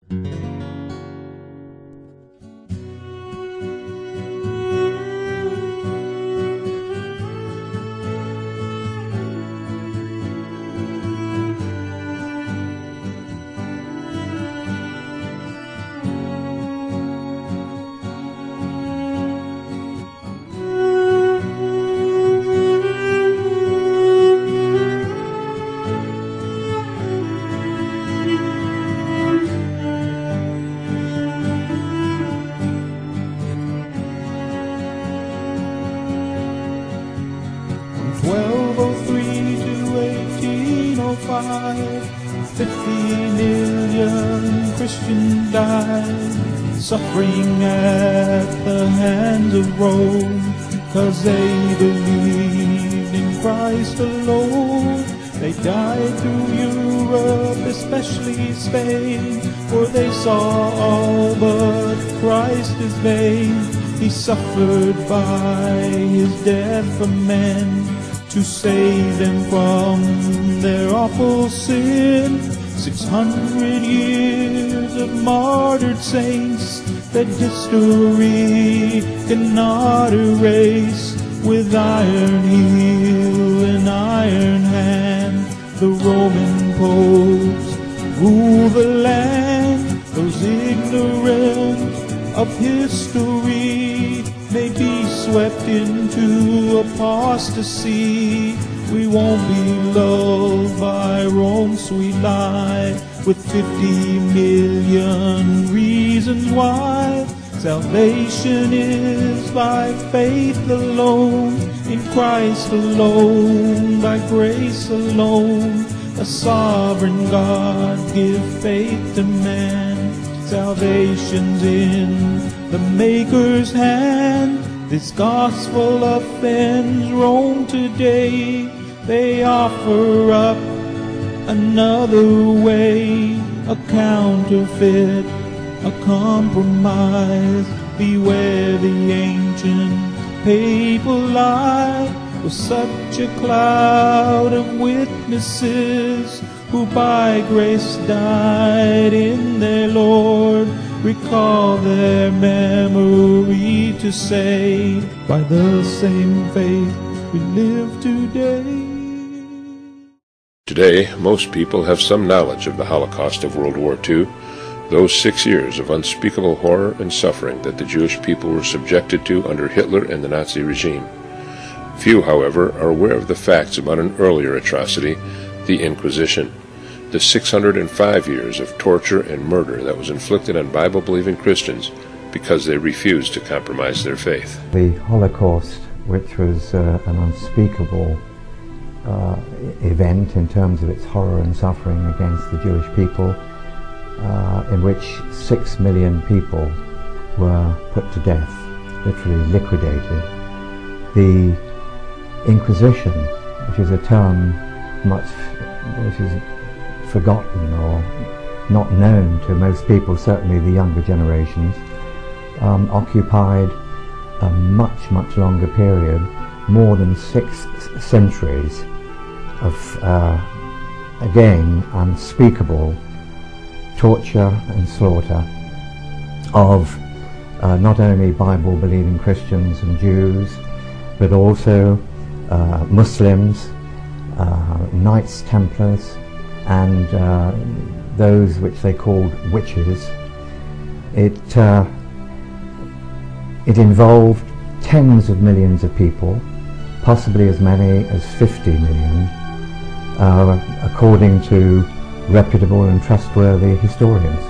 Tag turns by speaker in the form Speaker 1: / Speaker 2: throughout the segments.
Speaker 1: $12.03 to 1805, 50 million Christians died, suffering at the hands of Rome, 'cause they believed in Christ alone. They died through Europe, especially Spain, for they saw all but Christ is vain. He suffered by his death for men, to save them from their awful sin. 600 years of martyred saints that history cannot erase. With iron heel and iron hand, the Roman popes rule the land. Those ignorant of history may be swept into apostasy. We won't be loved by Rome's sweet lie, with 50 million reasons why. Salvation is by faith alone, in Christ alone, by grace alone. A sovereign God give faith to man. Salvation's in the Maker's hand. This gospel offends Rome today. They offer up another way, a counterfeit, a compromise. Beware the ancient papal lie, with such a cloud of witnesses who by grace died in their Lord. Recall their memory to say, by the same faith we live today.
Speaker 2: Today, most people have some knowledge of the Holocaust of World War II, those 6 years of unspeakable horror and suffering that the Jewish people were subjected to under Hitler and the Nazi regime. Few, however, are aware of the facts about an earlier atrocity, the Inquisition, the 605 years of torture and murder that was inflicted on Bible-believing Christians because they refused to compromise their faith.
Speaker 3: The Holocaust, which was an unspeakable event in terms of its horror and suffering against the Jewish people, in which 6 million people were put to death, literally liquidated. The Inquisition, which is a term which is forgotten or not known to most people, certainly the younger generations, occupied a much, much longer period, more than 6 centuries of, again, unspeakable torture and slaughter of not only Bible-believing Christians and Jews, but also Muslims, Knights Templars, and those which they called witches. It involved tens of millions of people, possibly as many as 50 million, according to reputable and trustworthy historians.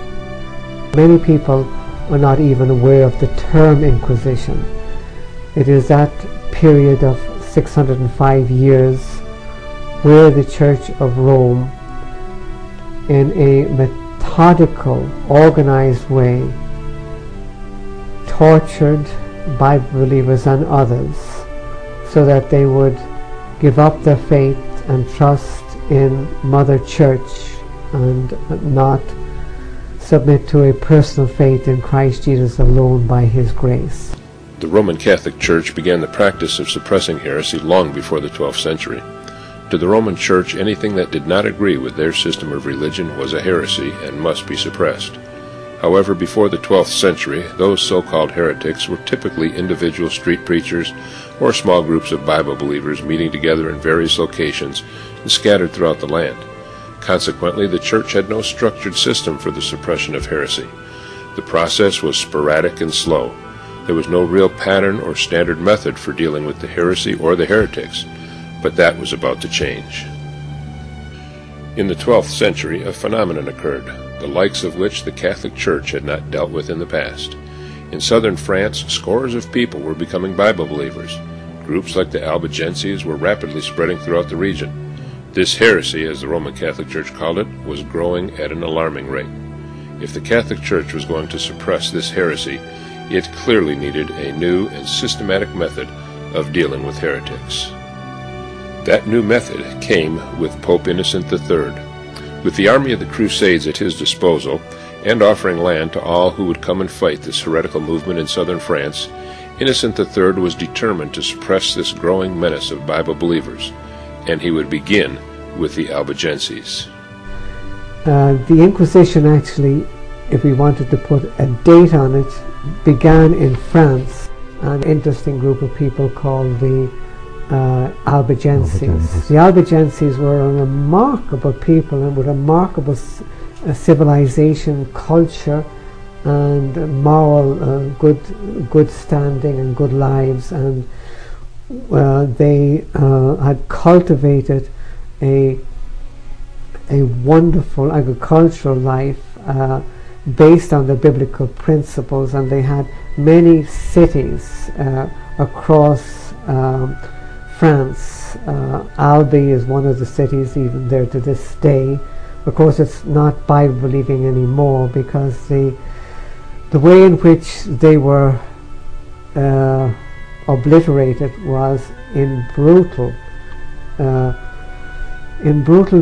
Speaker 4: Many people are not even aware of the term Inquisition. It is that period of 605 years where the Church of Rome, in a methodical, organized way, tortured Bible believers and others so that they would give up their faith and trust in Mother Church and not submit to a personal faith in Christ Jesus alone by His grace.
Speaker 2: The Roman Catholic Church began the practice of suppressing heresy long before the 12th century. To the Roman Church, anything that did not agree with their system of religion was a heresy and must be suppressed. However, before the 12th century, those so-called heretics were typically individual street preachers or small groups of Bible believers meeting together in various locations and scattered throughout the land. Consequently, the church had no structured system for the suppression of heresy. The process was sporadic and slow. There was no real pattern or standard method for dealing with the heresy or the heretics, but that was about to change. In the 12th century, a phenomenon occurred, the likes of which the Catholic Church had not dealt with in the past. In southern France, scores of people were becoming Bible believers. Groups like the Albigenses were rapidly spreading throughout the region. This heresy, as the Roman Catholic Church called it, was growing at an alarming rate. If the Catholic Church was going to suppress this heresy, it clearly needed a new and systematic method of dealing with heretics. That new method came with Pope Innocent III. With the army of the Crusades at his disposal, and offering land to all who would come and fight this heretical movement in southern France, Innocent III was determined to suppress this growing menace of Bible believers, and he would begin with the Albigenses.
Speaker 4: The Inquisition, actually, if we wanted to put a date on it, began in France. An interesting group of people called the Albigenses. The Albigenses were a remarkable people and with a remarkable civilization, culture, and moral good standing and good lives, and they had cultivated a wonderful agricultural life based on the biblical principles, and they had many cities across France. Albi is one of the cities even there to this day. Of course, it's not Bible believing anymore, because the way in which they were obliterated was in brutal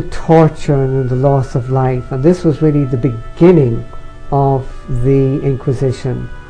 Speaker 4: torture and in the loss of life. And this was really the beginning of the Inquisition.